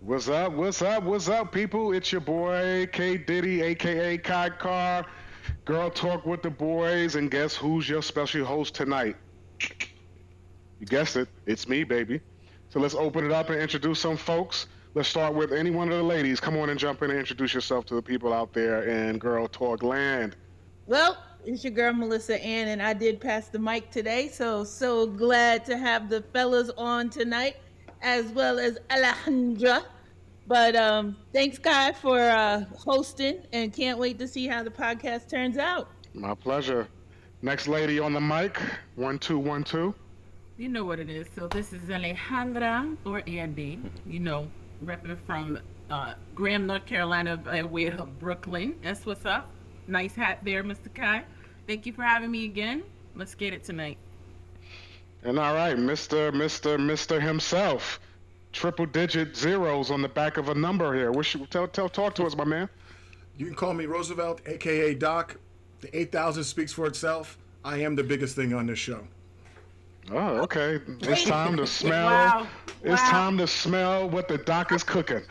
What's up? What's up? What's up, people? It's your boy K-Diddy, aka Kai Car. Girl Talk with the Boys, and guess who's your special host tonight? You guessed it. It's me, baby. So let's open it up and introduce some folks. Let's start with any one of the ladies. Come on and jump in and introduce yourself to the people out there in Girl Talk land. Well, it's your girl Melissa Ann, and I did pass the mic today, so glad to have the fellas on tonight, as well as Alejandra. But thanks, Kai, for hosting, and can't wait to see how the podcast turns out. My pleasure. Next lady on the mic, 1212. You know what it is. So this is Alejandra, or Andy, repping from Graham, North Carolina, by way of Brooklyn. That's what's up. Nice hat there, Mr. Kai. Thank you for having me again. Let's get it tonight. And all right, Mr. himself. Triple digit zeros on the back of a number here. Talk to us, my man. You can call me Roosevelt, aka Doc. The 8,000 speaks for itself. I am the biggest thing on this show. Oh, okay. It's time to smell. Wow. It's time to smell what the doc is cooking.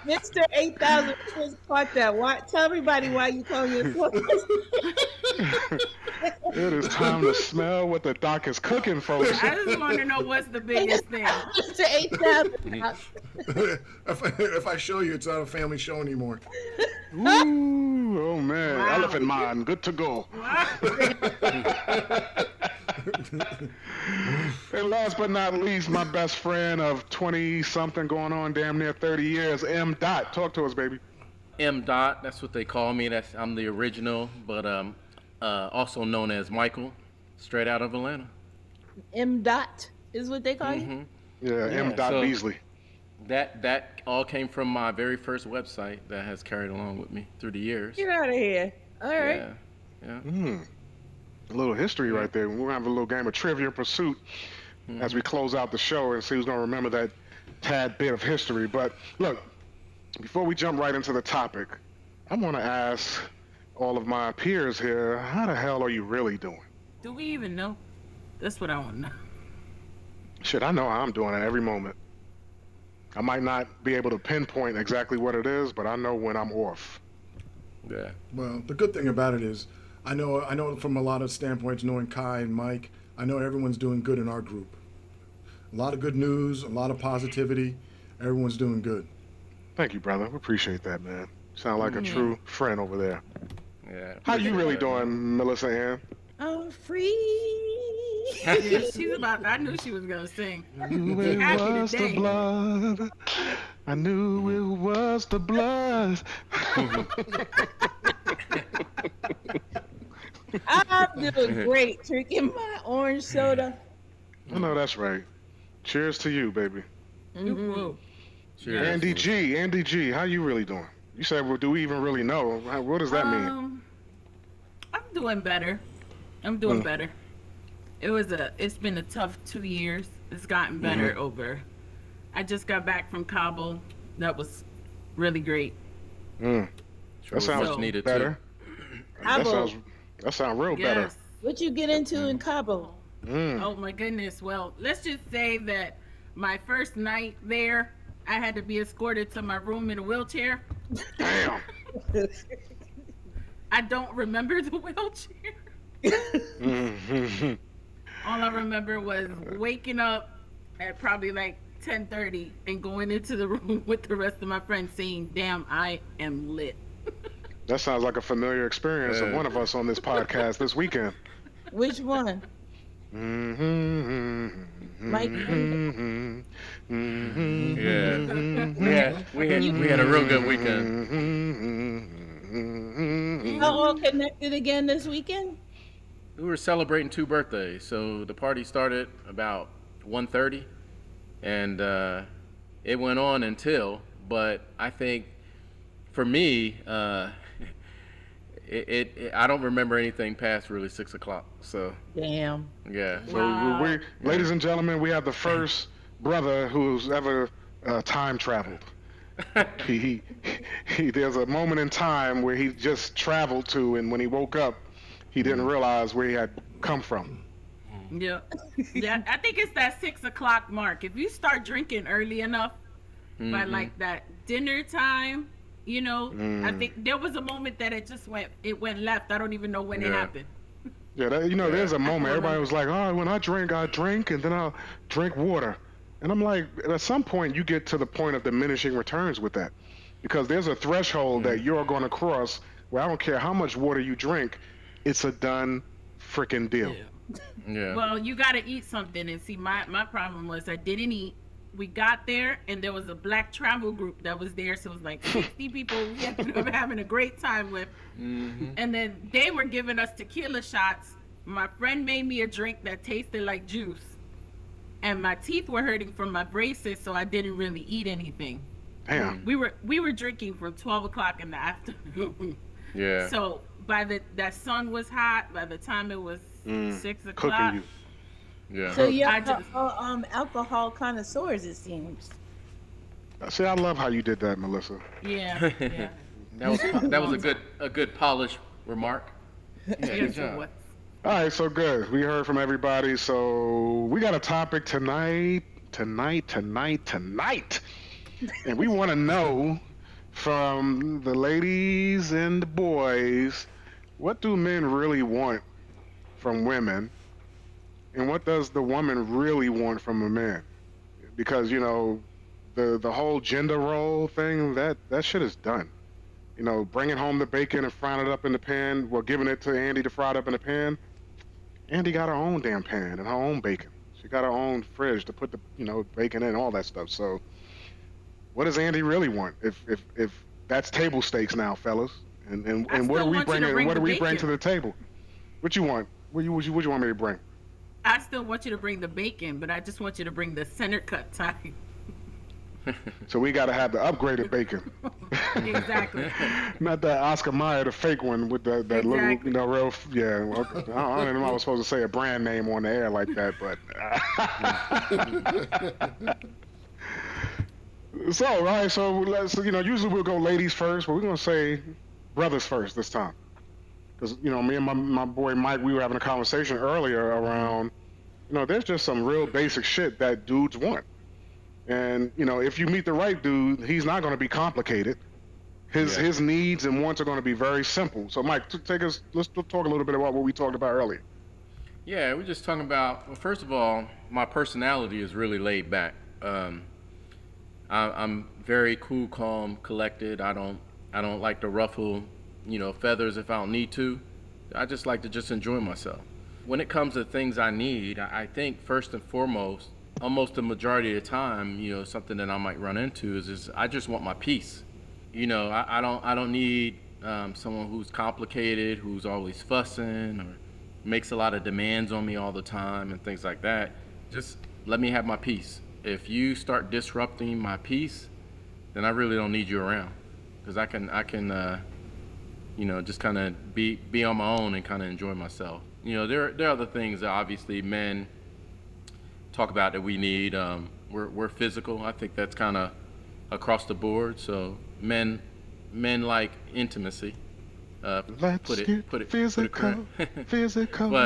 Mr. 8000 just caught that. Why? Tell everybody why you call yourself. It is time to smell what the doc is cooking, folks. I just want to know what's the biggest thing. Mr. 8000. If I show you, it's not a family show anymore. Ooh, oh man, Wow. Elephant Man, good to go. And last but not least, my best friend of 20-something going on damn near 30 years, M. Dot. Talk to us, baby. M. Dot, that's what they call me. I'm the original, but also known as Michael, straight out of Atlanta. M. Dot is what they call you? Yeah, M. Dot so Beasley. That all came from my very first website that has carried along with me through the years. Get out of here. All right. Yeah. A little history right there. We're going to have a little game of Trivia Pursuit as we close out the show and see who's going to remember that tad bit of history. But look, before we jump right into the topic, I want to ask all of my peers here, how the hell are you really doing? Do we even know? That's what I want to know. Shit, I know how I'm doing at every moment. I might not be able to pinpoint exactly what it is, but I know when I'm off. Yeah. Well, the good thing about it is, I know from a lot of standpoints, knowing Kai and Mike, I know everyone's doing good in our group. A lot of good news, a lot of positivity. Everyone's doing good. Thank you, brother. We appreciate that, man. Sound like a true friend over there. Yeah. How you really doing, Melissa Ann? I'm free. Yeah, she's about. I knew she was gonna sing. I knew it was the blood. I knew it was the blood. I'm doing great. Drinking my orange soda. I know that's right. Cheers to you, baby. Whoa. Cheers. Andy G, how you really doing? You said, well, do we even really know? What does that mean? I'm doing better. I'm doing better. It's been a tough 2 years. It's gotten better over. I just got back from Kabul. That was really great. That sounds So- needed better. Kabul. That sounds real better. Yes. What you get into in Kabul? Oh my goodness. Well, let's just say that my first night there, I had to be escorted to my room in a wheelchair. Damn. I don't remember the wheelchair. All I remember was waking up at probably like 10:30 and going into the room with the rest of my friends saying, "Damn, I am lit." That sounds like a familiar experience of one of us on this podcast this weekend. Which one? Mike? Yeah. We had a real good weekend. Y'all all connected again this weekend? We were celebrating 2 birthdays, so the party started about 1:30, and it went on until. But I think, for me, I don't remember anything past really 6 o'clock. So Damn. yeah. So ladies and gentlemen, we have the first brother who's ever time traveled. There's a moment in time where he just traveled to, and when he woke up, he didn't realize where he had come from. Yeah. Yeah. I think it's that 6 o'clock mark. If you start drinking early enough, by like that dinner time, I think there was a moment that it went left. I don't even know when it Yeah. happened. Yeah, there's a moment everybody remember. was like, "Oh, when I drink, and then I'll drink water." And I'm like, at some point, you get to the point of diminishing returns with that, because there's a threshold that you're going to cross where I don't care how much water you drink, it's a done freaking deal. Yeah. Well, you got to eat something. And see, my problem was I didn't eat. We got there, and there was a black travel group that was there. So it was like 60 people we ended up having a great time with. And then they were giving us tequila shots. My friend made me a drink that tasted like juice. And my teeth were hurting from my braces, so I didn't really eat anything. Damn. We were drinking from 12 o'clock in the afternoon. Yeah. So that sun was hot. By the time it was 6 o'clock, Cooking you. Yeah. So you're I just- alcohol connoisseurs, it seems. See, I love how you did that, Melissa. yeah. That was a good polished remark. Yeah, good Yes, it job. was. All right, so good. We heard from everybody. So we got a topic tonight. And we want to know from the ladies and the boys, what do men really want from women? And what does the woman really want from a man? Because, the whole gender role thing, that shit is done. Bringing home the bacon and frying it up in the pan, giving it to Andy to fry it up in the pan. Andy got her own damn pan and her own bacon. She got her own fridge to put the, bacon in, all that stuff. So what does Andy really want? If that's table stakes now, fellas. And I what still do we want you bring? to bring What do the we bring to bacon. the table? What you want? What you want me to bring? I still want you to bring the bacon, but I just want you to bring the center cut tie. So we got to have the upgraded bacon, Exactly. not that Oscar Mayer, the fake one with that Exactly. little, real. Yeah, okay. I don't know if I was supposed to say a brand name on the air like that, but. So, all right. So let's, usually we'll go ladies first, but we're gonna say brothers first this time, because me and my boy Mike, we were having a conversation earlier around, there's just some real basic shit that dudes want. And, if you meet the right dude, he's not going to be complicated. His needs and wants are going to be very simple. So, Mike, let's talk a little bit about what we talked about earlier. Yeah, we're just talking about, well, first of all, my personality is really laid back. I'm very cool, calm, collected. I don't like to ruffle, feathers if I don't need to. I just like to just enjoy myself. When it comes to things I need, I think first and foremost, almost the majority of the time, something that I might run into is I just want my peace. I don't need someone who's complicated, who's always fussing or makes a lot of demands on me all the time and things like that. Just let me have my peace. If you start disrupting my peace, then I really don't need you around, because I can just kind of be on my own and kind of enjoy myself. There are other things that obviously men talk about that we need. We're physical. I think that's kind of across the board. So men like intimacy. Let's get physical, physical.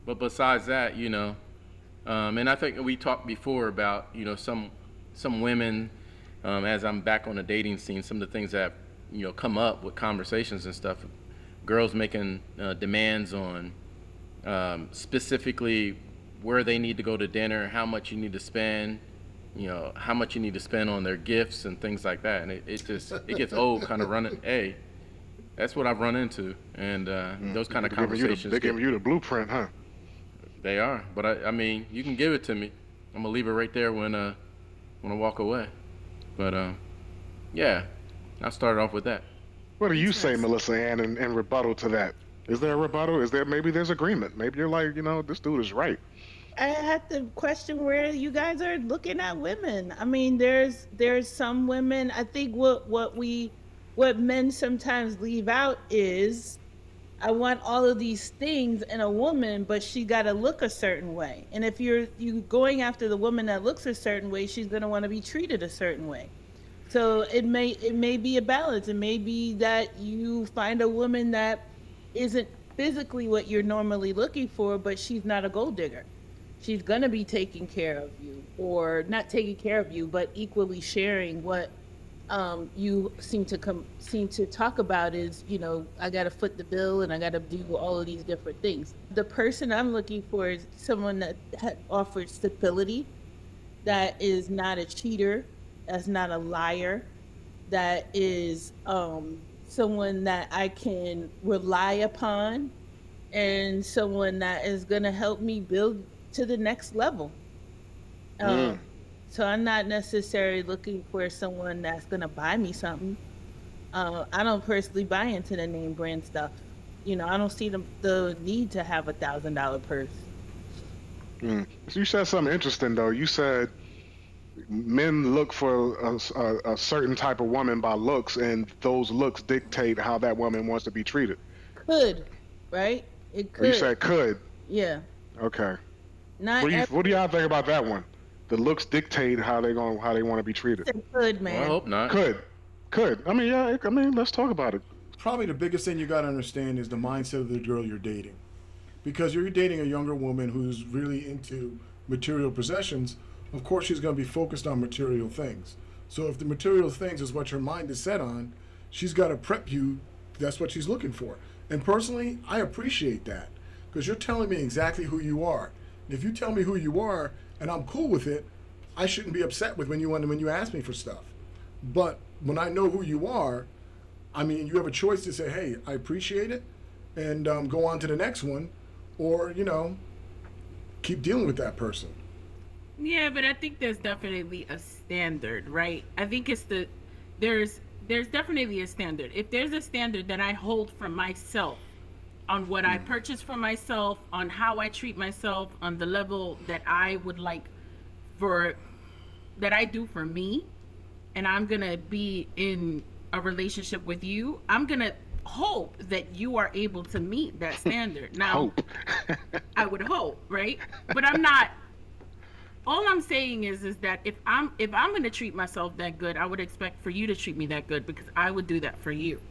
But besides that, and I think we talked before about some women, as I'm back on the dating scene, some of the things that come up with conversations and stuff. Girls making demands on specifically where they need to go to dinner, how much you need to spend, how much you need to spend on their gifts and things like that. And it gets old kind of running. Hey, that's what I've run into. And those kind of conversations. They're giving you the blueprint, huh? They are. But I mean, you can give it to me. I'm going to leave it right there when I walk away. But yeah, I started off with that. What do you say, Melissa Ann, in rebuttal to that? Is there a rebuttal? Maybe there's agreement? Maybe you're like, this dude is right. I had to question where you guys are looking at women. I mean, there's some women. I think what men sometimes leave out is, I want all of these things in a woman, but she got to look a certain way. And if you going after the woman that looks a certain way, she's going to want to be treated a certain way. So it may be a balance. It may be that you find a woman that isn't physically what you're normally looking for, but she's not a gold digger. She's gonna be taking care of you, or not taking care of you, but equally sharing what you seem to talk about is, I got to foot the bill and I got to do all of these different things. The person I'm looking for is someone that offers stability, that is not a cheater, that's not a liar, that is someone that I can rely upon, and someone that is going to help me build to the next level. So I'm not necessarily looking for someone that's going to buy me something. I don't personally buy into the name brand stuff. I don't see the need to have $1,000 purse. So you said something interesting, though. You said men look for a certain type of woman by looks, and those looks dictate how that woman wants to be treated. Could, right? It Or could. you said could. Yeah. Okay. Not What do y'all think about that one? The looks dictate how they want to be treated. Could, man. Well, I hope not. Could. I mean, yeah. I mean, let's talk about it. Probably the biggest thing you got to understand is the mindset of the girl you're dating. Because you're dating a younger woman who's really into material possessions, of course she's going to be focused on material things. So if the material things is what your mind is set on, she's got to prep you. That's what she's looking for. And personally, I appreciate that, because you're telling me exactly who you are. If you tell me who you are and I'm cool with it, I shouldn't be upset with when you ask me for stuff. But when I know who you are, I mean, you have a choice to say, hey, I appreciate it, and go on to the next one, or, keep dealing with that person. Yeah, but I think there's definitely a standard, right? I think there's definitely a standard. If there's a standard that I hold for myself, on what I purchase for myself, on how I treat myself, on the level that I would like that I do for me, and I'm gonna be in a relationship with you, I'm gonna hope that you are able to meet that standard. Now, Hope. I would hope, right? But I'm not. All I'm saying is that if I'm gonna treat myself that good, I would expect for you to treat me that good, because I would do that for you.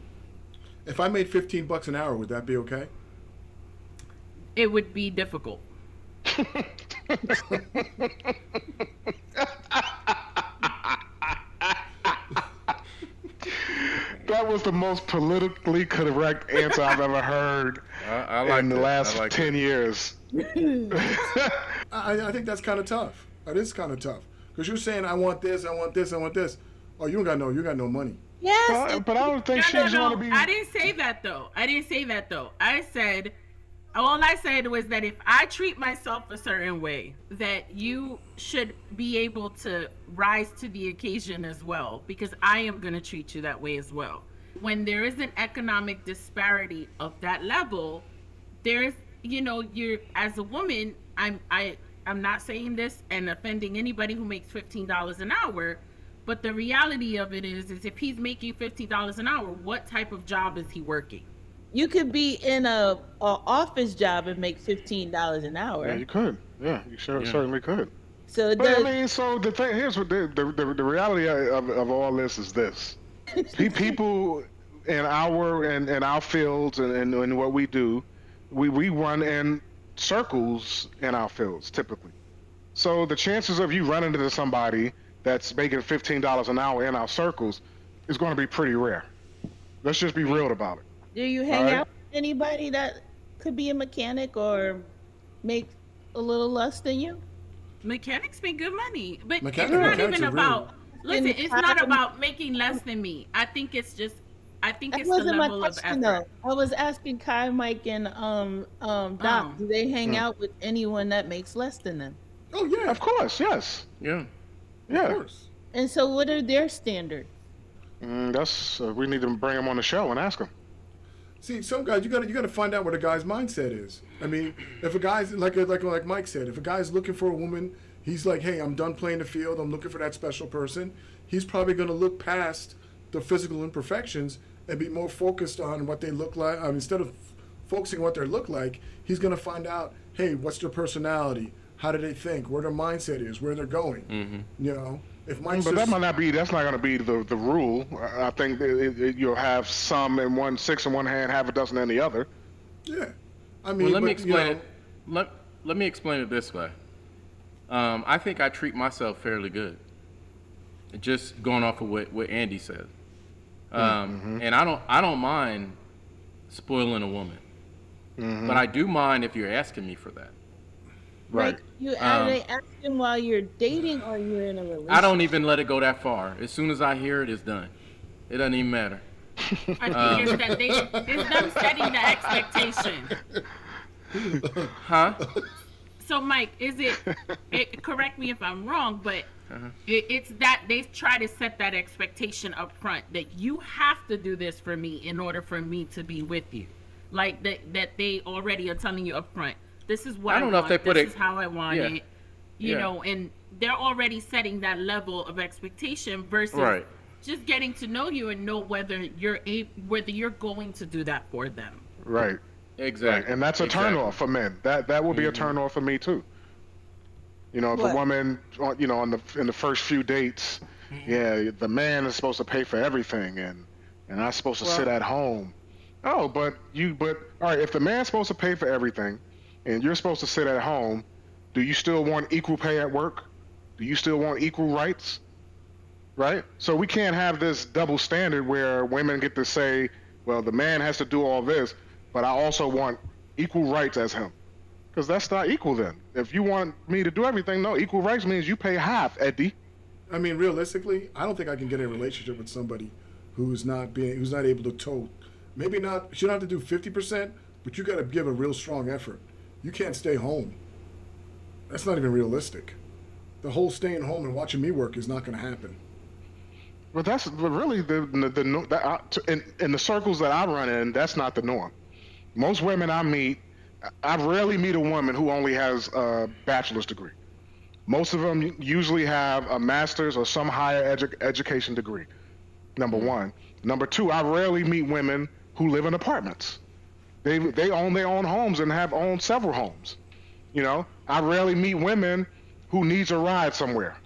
If I made $15 an hour, would that be okay? It would be difficult. That was the most politically correct answer I've ever heard I like in the it. last I like 10 years. I think that's kind of tough. That is kind of tough, because you're saying I want this, I want this, I want this. Oh, you got no money. Yes. But I don't think she's going to be. I didn't say that though. I said, all I said was that if I treat myself a certain way, that you should be able to rise to the occasion as well, because I am going to treat you that way as well. When there is an economic disparity of that level, there's, you're, as a woman, I'm not saying this and offending anybody who makes $15 an hour, but the reality of it is if he's making $15 an hour, what type of job is he working? You could be in a office job and make $15 an hour. Yeah, you could. Yeah, you certainly could. So it But does, I mean, so the thing here's what the reality of all this is this: people in our fields and what we do, we run in circles in our fields typically. So the chances of you running into somebody that's making $15 an hour in our circles is going to be pretty rare. Let's just be real about it. do you hang Alright. out with anybody that could be a mechanic or make a little less than you? Mechanics make good money, but Mechanics it's not are even really- about. Listen, it's not Um, about making less than me. I think it's the That wasn't my level of question effort. though. I was asking Kai, Mike, and Doc. Oh. Do they hang out with anyone that makes less than them? Oh yeah, Of course, yes. Yeah. Yeah. of course. And so, what are their standards? That's we need to bring them on the show and ask them. See, some guys you gotta find out what a guy's mindset is. I mean, if a guy's like Mike said, if a guy's looking for a woman, he's like, hey, I'm done playing the field. I'm looking for that special person. He's probably gonna look past the physical imperfections and be more focused on what they look like. Instead of focusing on what they look like, he's gonna find out, hey, what's their personality? How do they think? Where their mindset is? Where they're going? Mm-hmm. If Mike's But that just, might not be. That's not going to be the rule. I think you'll have some in six in one hand, half a dozen in the other. Yeah. I mean, Well, let me but, you explain know, it. Let me explain it this way. I think I treat myself fairly good. Just going off of what Andy said. And I don't mind spoiling a woman, but I do mind if you're asking me for that. Right. Like, are they asking while you're dating or you're in a relationship? I don't even let it go that far. As soon as I hear it, it's done. It doesn't even matter. I think it's them setting the expectation. Huh? So, Mike, correct me if I'm wrong, but it's that they try to set that expectation up front that you have to do this for me in order for me to be with you. Like that they already are telling you up front, this is what I don't know if they put this is how I want it. You know, and they're already setting that level of expectation versus just getting to know you and know whether you're going to do that for them. Right. Exactly. Right. And that's a turnoff for men. That would be a turnoff for me too. You know, if a woman, you know, in the first few dates, the man is supposed to pay for everything, and I'm supposed to sit at home. Oh, but all right, if the man's supposed to pay for everything, and you're supposed to sit at home, do you still want equal pay at work? Do you still want equal rights? Right? So we can't have this double standard where women get to say, well, the man has to do all this, but I also want equal rights as him. Because that's not equal then. If you want me to do everything, no, equal rights means you pay half, Eddie. I mean, realistically, I don't think I can get in a relationship with somebody who's not able to tote. Maybe not. You don't have to do 50%, but you got to give a real strong effort. You can't stay home. That's not even realistic. The whole staying home and watching me work is not going to happen. But that's really in the circles that I run in. That's not the norm. Most women I meet, I rarely meet a woman who only has a bachelor's degree. Most of them usually have a master's or some higher education degree. Number one. Number two, I rarely meet women who live in apartments. They own their own homes and have owned several homes. You know, I rarely meet women who needs a ride somewhere.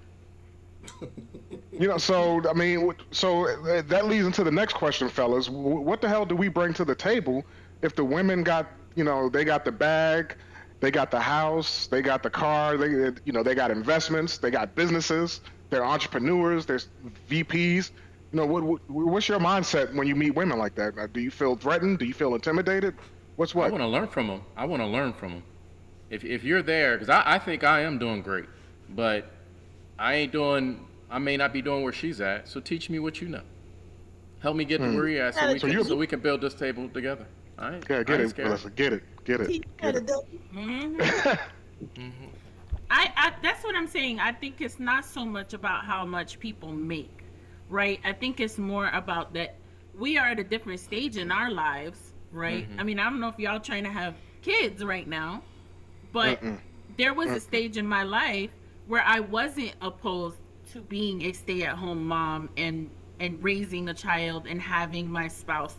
You know, so I mean, so that leads into the next question, fellas. What the hell do we bring to the table if the women got, you know, they got the bag, they got the house, they got the car, they got investments, they got businesses, they're entrepreneurs, there's VPs. You know, what's your mindset when you meet women like that? Do you feel threatened? Do you feel intimidated? What's what? I want to learn from them. If you're there, because I think I am doing great, but I may not be doing where she's at. So teach me what you know. Help me get to where you're at, so we can build this table together. All right? Yeah, get it, Melissa. Get it. That's what I'm saying. I think it's not so much about how much people make, right? I think it's more about that we are at a different stage in our lives, right? I mean, I don't know if y'all trying to have kids right now, but there was a stage in my life where I wasn't opposed to being a stay-at-home mom and raising a child and having my spouse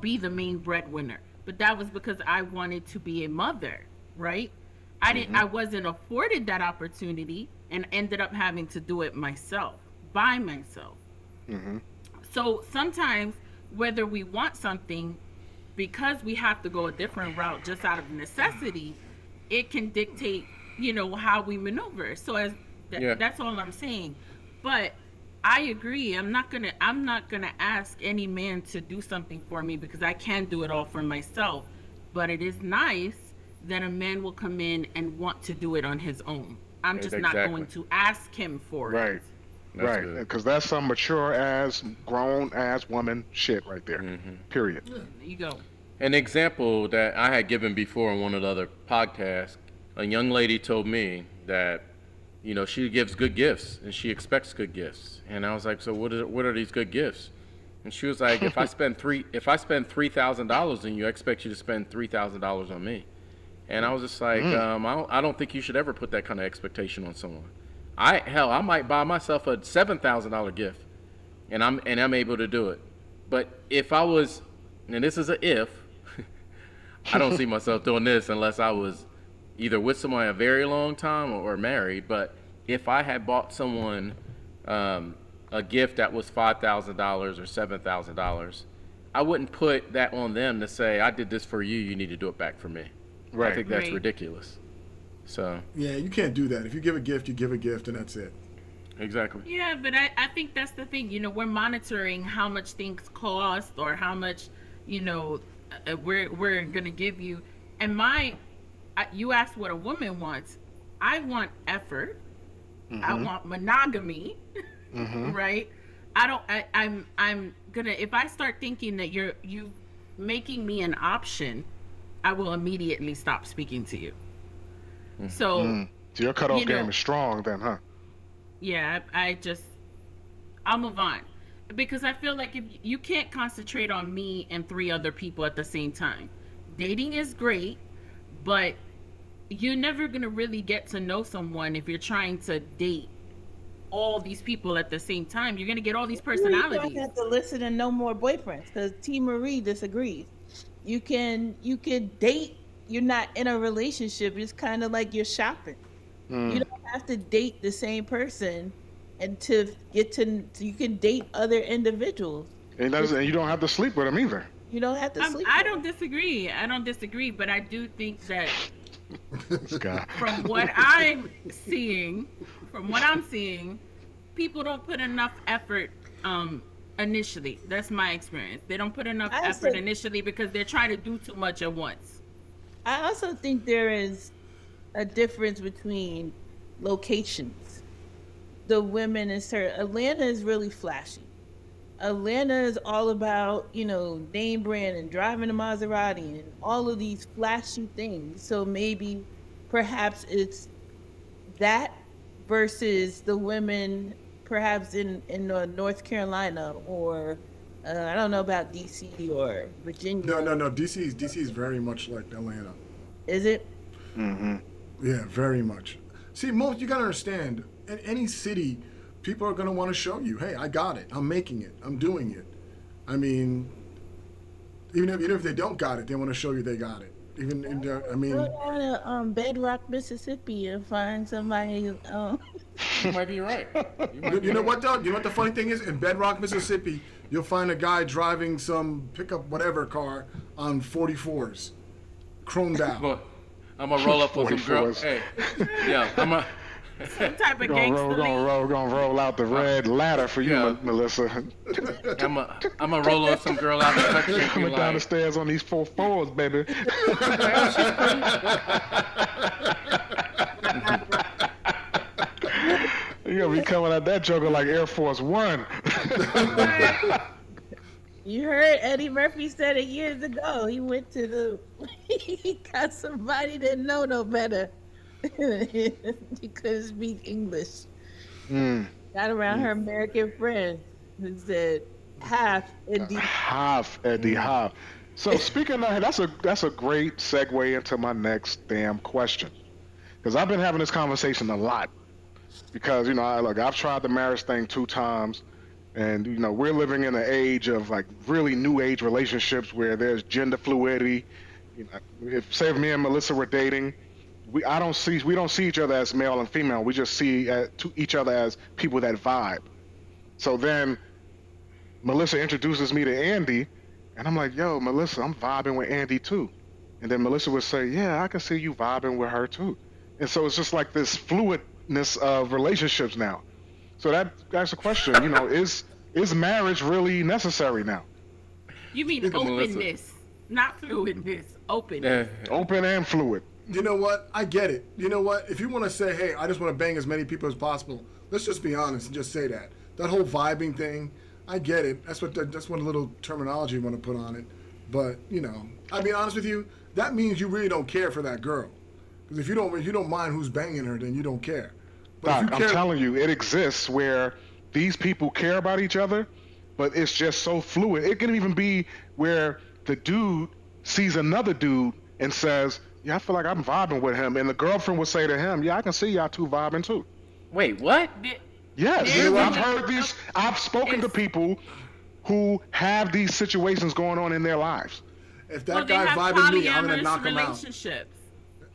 be the main breadwinner. But that was because I wanted to be a mother, right? I wasn't afforded that opportunity and ended up having to do it by myself. So sometimes whether we want something, because we have to go a different route just out of necessity, it can dictate, how we maneuver. So that's all I'm saying. But I agree. I'm not gonna ask any man to do something for me because I can do it all for myself. But it is nice that a man will come in and want to do it on his own. I'm just not going to ask him for it. Right, because that's some mature ass, grown ass woman shit right there. Period. There you go. An example that I had given before in one of the other podcasts, a young lady told me that, she gives good gifts and she expects good gifts. And I was like, so what are these good gifts? And she was like, if I spend $3,000 and you expect you to spend $3,000 on me. And I was just like, I don't think you should ever put that kind of expectation on someone. I might buy myself a $7,000 gift, and I'm able to do it. But if I was, and this is a if, I don't see myself doing this unless I was either with someone a very long time or married. But if I had bought someone a gift that was $5,000 or $7,000, I wouldn't put that on them to say, I did this for you, you need to do it back for me. Right. I think that's Right. ridiculous. So, Yeah, you can't do that. If you give a gift, you give a gift, and that's it. exactly. Yeah, but I think that's the thing. We're monitoring how much things cost or how much, we're gonna give you. And you asked what a woman wants. I want effort. I want monogamy, right? I'm gonna, if I start thinking that you making me an option, I will immediately stop speaking to you. So, So your cutoff You know- game is strong then, huh? yeah, I'll move on. Because I feel like if you can't concentrate on me and 3 other people at the same time. Dating is great, but you're never going to really get to know someone if you're trying to date all these people at the same time. You're going to get all these You personalities. don't have to listen to no more boyfriends because T. Marie disagrees. You can date. You're not in a relationship. It's kind of like you're shopping. You don't have to date the same person, and to get to you can date other individuals. And you don't have to sleep with them either. You don't have to sleep. I with don't disagree. I don't disagree, but I do think that This guy. from what I'm seeing, people don't put enough effort initially. That's my experience. They don't put enough I effort also- initially because they're trying to do too much at once. I also think there is a difference between locations. The women in certain Atlanta is really flashy. Atlanta is all about, name brand and driving a Maserati and all of these flashy things. So maybe perhaps it's that versus the women perhaps in North Carolina or I don't know about DC or Virginia. No. DC is very much like Atlanta. Is it? Yeah, very much. See, you gotta understand, in any city, people are gonna want to show you, hey, I got it, I'm making it, I'm doing it. I mean, even if they don't got it, they want to show you they got it. Go down to Bedrock, Mississippi, and find somebody. You might be right. You know what though? You know what the funny thing is? In Bedrock, Mississippi, you'll find a guy driving some pickup whatever car on 44s, chromed out. Look, I'm gonna roll up with some girls. 44s. Hey, yeah, Some type of We're gangster league. gonna roll out the red ladder for you, Yeah. Melissa. I'm gonna roll on some girl out the country. and be Coming down the like, stairs on these 4 baby. You gonna be coming at that joker like Air Force One. You heard Eddie Murphy said it years ago. He went to he got somebody that know no better. He couldn't speak English. Got around her American friend who said half indeed. Half, Eddie, half. So speaking of, that's a great segue into my next damn question, because I've been having this conversation a lot. Because I've tried the marriage thing 2 times, and we're living in an age of like really new age relationships where there's gender fluidity. If me and Melissa were dating, we don't see each other as male and female. We just see each other as people that vibe. So then Melissa introduces me to Andy, and I'm like, yo, Melissa, I'm vibing with Andy too. And then Melissa would say, yeah, I can see you vibing with her too. And so it's just like this fluidness of relationships now. So that's the question, is marriage really necessary now? You mean Look at Melissa. openness, not fluidness. Openness. Open and fluid. You know what? I get it. You know what? If you want to say, hey, I just want to bang as many people as possible, let's just be honest and just say that. That whole vibing thing, I get it. That's what a little terminology you want to put on it. But, I'll be honest with you, that means you really don't care for that girl. Because if you don't mind who's banging her, then you don't care. But Doc, I'm telling you, it exists where these people care about each other, but it's just so fluid. It can even be where the dude sees another dude and says, yeah, I feel like I'm vibing with him. And the girlfriend would say to him, yeah, I can see y'all 2 vibing too. Wait, what? Yes, There's I've a- heard these. I've spoken to people who have these situations going on in their lives. If Well, that they guy have vibing me, I'm going to polyamorous knock him out. relationships.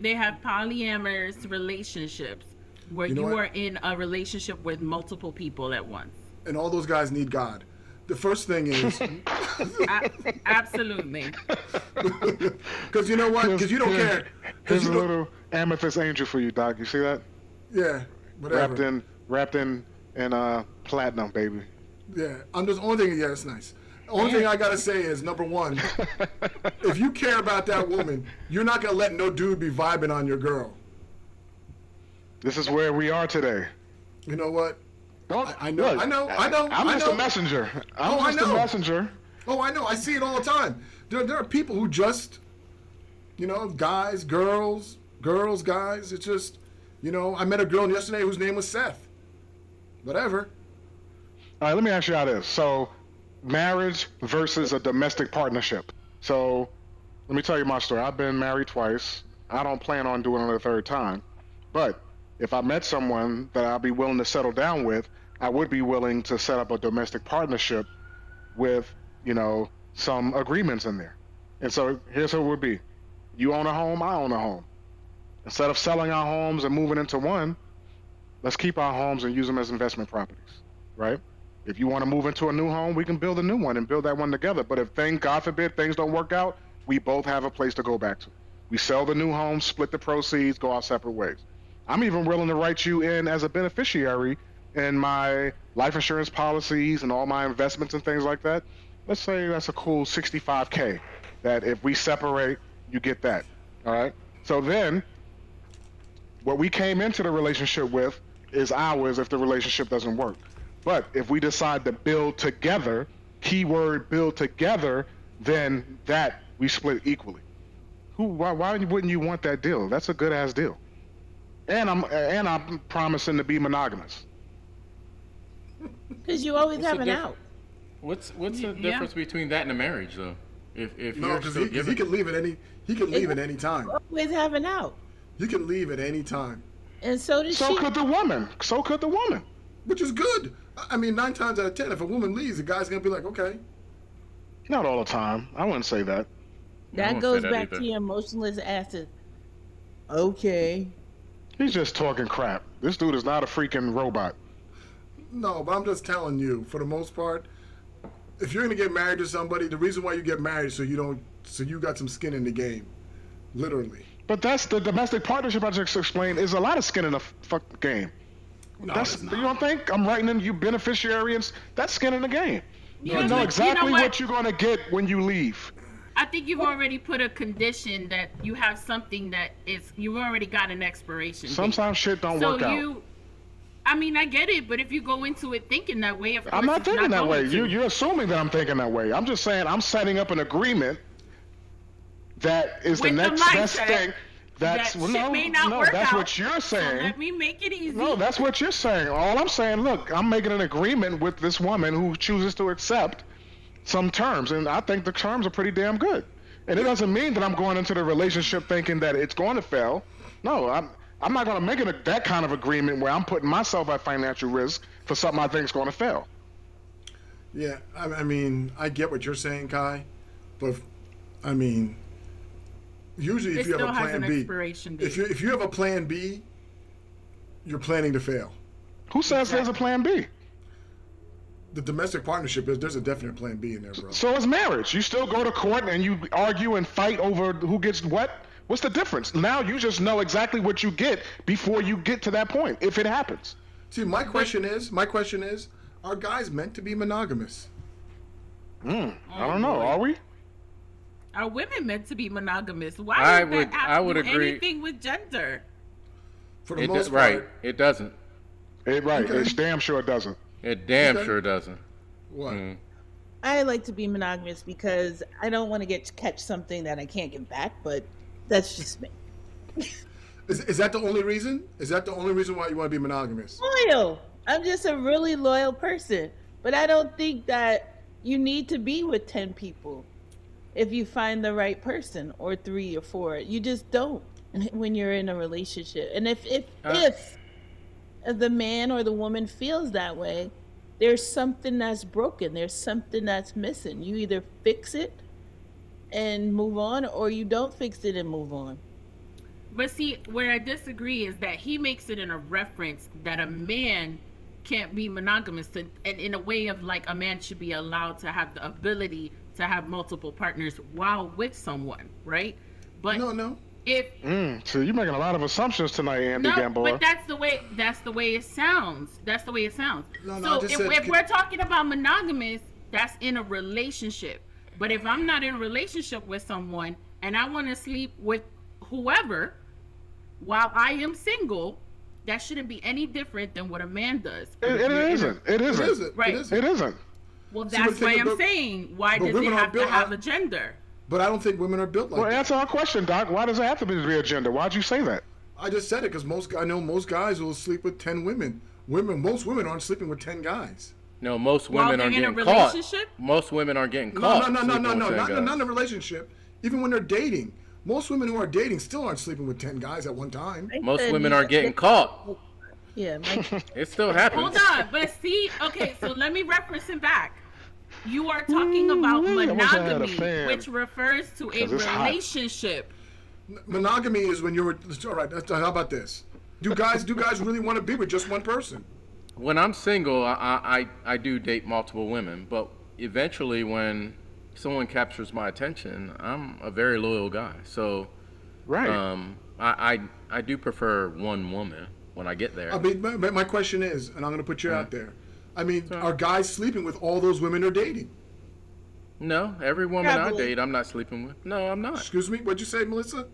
They have polyamorous relationships where You know you what? are in a relationship with multiple people at once. And all those guys need God. The first thing is, Absolutely. because you know what? Because you don't care. Here's You a don't- little amethyst angel for you, Doc. You see that? Yeah, whatever. Wrapped in platinum, baby. Yeah, I'm just only thing. Yeah, it's nice. The only thing I gotta say is number one, if you care about that woman, you're not gonna let no dude be vibing on your girl. This is where we are today. You know what? Don't, I know, look, I know. I'm just know. a messenger. Oh, I'm I just a know. messenger. Oh, I know. I see it all the time. There are people who just, guys, girls, guys. It's just, I met a girl yesterday whose name was Seth. Whatever. All right, let me ask you how this. So, marriage versus a domestic partnership. So, let me tell you my story. I've been married twice. I don't plan on doing it a third time. But if I met someone that I'd be willing to settle down with, I would be willing to set up a domestic partnership with, some agreements in there. And so here's what it would be. You own a home, I own a home. Instead of selling our homes and moving into one, let's keep our homes and use them as investment properties, right? If you want to move into a new home, we can build a new one and build that one together. But if God forbid, things don't work out, we both have a place to go back to. We sell the new home, split the proceeds, go our separate ways. I'm even willing to write you in as a beneficiary in my life insurance policies and all my investments and things like that. Let's say that's a cool $65K that if we separate, you get that. All right. So then what we came into the relationship with is ours if the relationship doesn't work. But if we decide to build together, keyword build together, then that we split equally. Why wouldn't you want that deal? That's a good ass deal. And I'm promising to be monogamous. Because you always have an out. What's the difference between that and a marriage, though? If No, you're because still he giving, can leave at any time. Always have an out. You can leave at any time, And so does So she. could the woman. So could the woman. which is good. I mean, 9 times out of 10, if a woman leaves, the guy's gonna be like, okay. Not all the time. I wouldn't say that. I That won't goes say that back either. to your emotionless asses. Okay. He's just talking crap. This dude is not a freaking robot. No, but I'm just telling you, for the most part, if you're gonna get married to somebody, the reason why you get married is so you got some skin in the game, literally. But that's the domestic partnership I just explained is a lot of skin in the fuck game. No, That's it's you not. don't think I'm writing in you beneficiaries? That's skin in the game. You You know know what? exactly You know what you're gonna get when you leave. I think you've already put a condition that you have something that is you've already got an expiration date. Sometimes shit don't So work out. you, I mean, I get it, but if you go into it thinking that way, of course I'm not it's thinking that way. going to. You're assuming that I'm thinking that way. I'm just saying I'm setting up an agreement that is With the the next best mindset thing. That's that shit may not no, work that's out, what you're So saying. let me make it easy. No, that's what you're saying. All I'm saying, look, I'm making an agreement with this woman who chooses to accept some terms, and I think the terms are pretty damn good. And it doesn't mean that I'm going into the relationship thinking that it's going to fail. No, I'm not going to make it that kind of agreement where I'm putting myself at financial risk for something I think is going to fail. Yeah, I mean, I get what you're saying, Kai, but I mean, usually if It you have still a has plan an B, expiration date. if you have a plan B, you're planning to fail. Who says there's a plan B? The domestic partnership is there's a definite plan B in there, bro. So is marriage. You still go to court and you argue and fight over who gets what? What's the difference? Now you just know exactly what you get before you get to that point, if it happens. See, my question is, are guys meant to be monogamous? I don't know. Are we? Are women meant to be monogamous? Why I does would- that have I to would do agree. anything with gender? For the It most right. part, It doesn't. Right. Okay. It's damn sure it doesn't. It damn Okay. sure doesn't. what? I like to be monogamous because I don't want to catch something that I can't get back, but that's just me. Is that the only reason? Is that the only reason why you want to be monogamous? Loyal. I'm just a really loyal person. But I don't think that you need to be with 10 people if you find the right person, or 3 or 4. You just don't when you're in a relationship. And if the man or the woman feels that way, there's something that's broken. There's something that's missing. You either fix it and move on, or you don't fix it and move on. But see, where I disagree is that he makes it in a reference that a man can't be monogamous, and in a way of like a man should be allowed to have the ability to have multiple partners while with someone, right? But No. if So you're making a lot of assumptions tonight, Andy no, Gamboa. but that's the way it sounds. That's the way it sounds. No, I So just if, said- if we're talking about monogamous, that's in a relationship. But if I'm not in a relationship with someone and I want to sleep with whoever while I am single, that shouldn't be any different than what a man does. But if It you're in a- isn't. It isn't. It isn't. Right. It isn't. It isn't. Well, but that's why think I'm about- saying, why but does it women are have to built- have a gender? But I don't think women are built like Well, that. answer our question, Doc. Why does it have to be a gender? Why'd you say that? I just said it because I know most guys will sleep with 10 women. Most women aren't sleeping with 10 guys. No, most While women they're are in a getting caught. relationship? Most women are getting No, caught. no, sleeping with 10 not guys. in a relationship. Even when they're dating, most women who are dating still aren't sleeping with 10 guys at one time. Most women are getting caught. Yeah, Mike. It still happens. Hold on, but see, okay, so let me reference it back. You are talking about Ooh, I wish I had a monogamy, fan. which refers to a 'Cause it's hot. relationship. Monogamy is when you're all right. How about this? Do guys really want to be with just one person? When I'm single, I do date multiple women, but eventually when someone captures my attention, I'm a very loyal guy. So Right. I do prefer one woman when I get there. I mean, my question is, and I'm going to put you out there. I mean, are guys sleeping with all those women they're dating? No, every woman Probably. I date, I'm not sleeping with. No, I'm not. Excuse me, what'd you say, Melissa?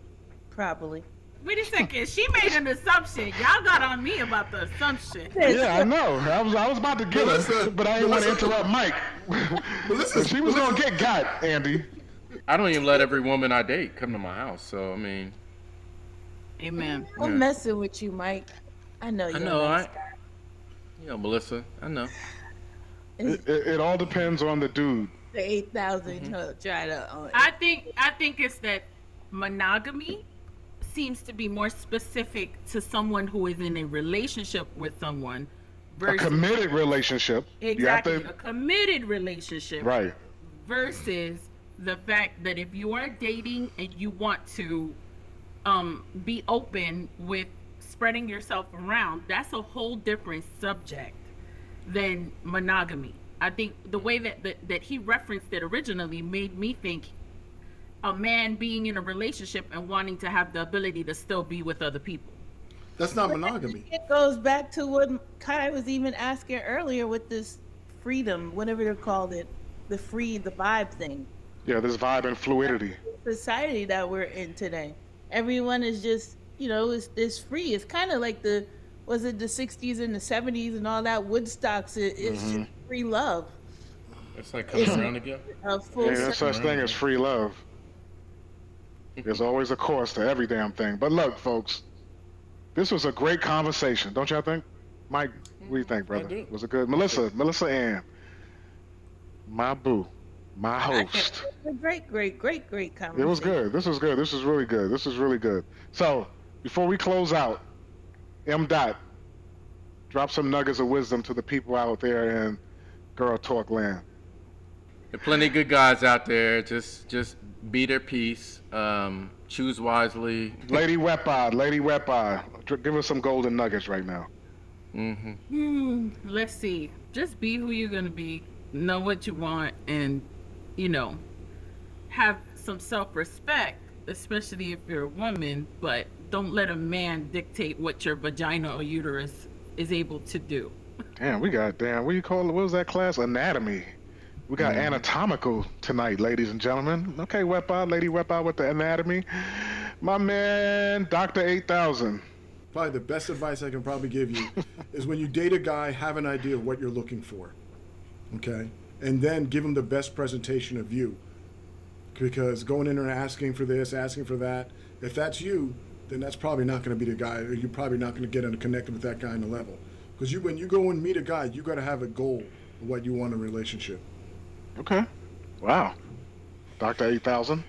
Probably. Wait a second, she made an assumption. Y'all got on me about the assumption. Yeah, I know. I was about to get her, Melissa- but I didn't want to Melissa- interrupt Mike. Melissa- She was gonna Melissa- get got, Andy. I don't even let every woman I date come to my house. So I mean, Amen. I'm messing with you, Mike. I know I you're know, nice. Melissa, I know. It all depends on the dude. The 8,000 try to. I think it's that monogamy seems to be more specific to someone who is in a relationship with someone A versus committed relationship. exactly You a have to, committed relationship right. versus the fact that if you are dating and you want to be open with spreading yourself around, that's a whole different subject than monogamy. I think the way that he referenced it originally made me think a man being in a relationship and wanting to have the ability to still be with other people. That's not monogamy. It goes back to what Kai was even asking earlier with this freedom, whatever they called it, the vibe thing. Yeah, this vibe and fluidity. Society that we're in today. Everyone is just, is free. It's kind of like was it the 60s and the 70s and all that Woodstocks? It's just free love. It's like coming around again. A full Ain't no circle. such thing as free love. There's always a cost to every damn thing. But look, folks, this was a great conversation, don't y'all think? Mike, what do you think, brother? do. Was it good? Melissa Ann, my boo, my host. A great conversation. It was good. This was good. This was really good. This was really good. So, before we close out, M. Dot, drop some nuggets of wisdom to the people out there in Girl Talk Land. There are plenty of good guys out there. Just be their peace. Choose wisely. Lady Wet-Eye, give us some golden nuggets right now. Let's see. Just be who you're gonna be. Know what you want, and have some self-respect, especially if you're a woman. But don't let a man dictate what your vagina or uterus is able to do. Damn, what do you call it? What was that class? Anatomy. We got anatomical tonight, ladies and gentlemen. Okay, Lady Wet-Eye with the anatomy. My man, Dr. 8000. Probably the best advice I can probably give you is when you date a guy, have an idea of what you're looking for. Okay? And then give him the best presentation of you. Because going in there and asking for this, asking for that, if that's you, then that's probably not going to be the guy, or you're probably not going to get connected with that guy on the level. Because when you go and meet a guy, you got to have a goal of what you want in a relationship. Okay. Wow. Dr. 8000.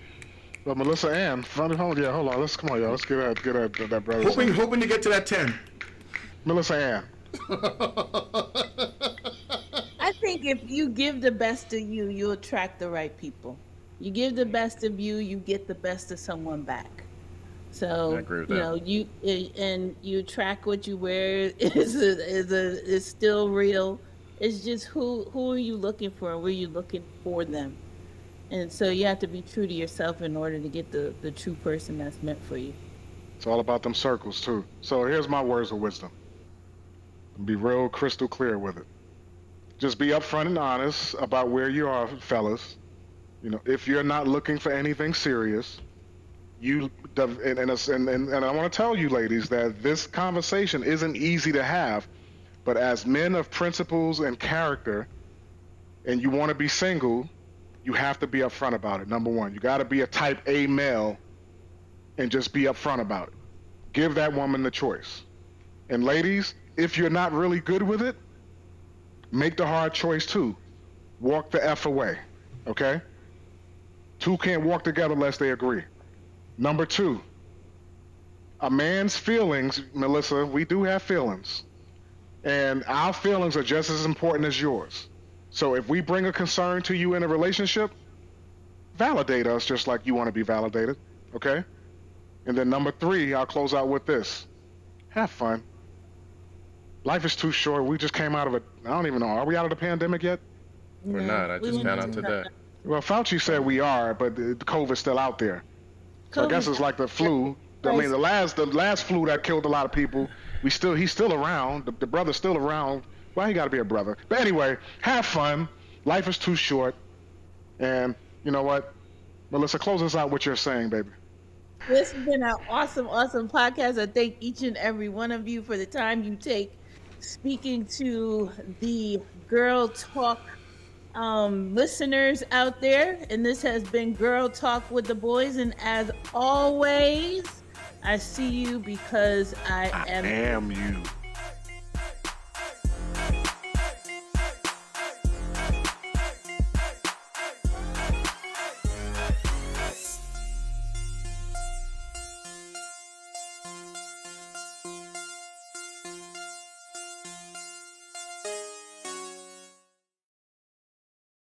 Well, Melissa Ann, hold on. Let's come on, y'all. Let's get that brother. Hoping to get to that 10. Melissa Ann. I think if you give the best of you, you attract the right people. You give the best of you, you get the best of someone back. I agree with that. and you track what you wear is still real. It's just who are you looking for? Were you looking for them? And so you have to be true to yourself in order to get the true person that's meant for you. It's all about them circles too. So here's my words of wisdom. Be real crystal clear with it. Just be upfront and honest about where you are, fellas. If you're not looking for anything serious, and I want to tell you, ladies, that this conversation isn't easy to have. But as men of principles and character, and you want to be single, you have to be upfront about it. Number one, you got to be a type A male, and just be upfront about it. Give that woman the choice. And ladies, if you're not really good with it, make the hard choice too. Walk the F away, okay? Two can't walk together unless they agree. Number two, a man's feelings, Melissa, we do have feelings. And our feelings are just as important as yours. So if we bring a concern to you in a relationship, validate us just like you want to be validated, okay? And then number three, I'll close out with this. Have fun. Life is too short. We just came out of I don't even know, are we out of the pandemic yet? We're not. I just found out today. Well, Fauci said we are, but the COVID's still out there. So I guess it's like the flu. I mean, the last flu that killed a lot of people. He's still around. The brother's still around. Well, he got to be a brother. But anyway, have fun. Life is too short. And you know what, Melissa, close us out with your saying, baby. This has been an awesome, awesome podcast. I thank each and every one of you for the time you take speaking to the Girl Talk listeners out there. And this has been Girl Talk with the Boys. And as always, I see you because I am you.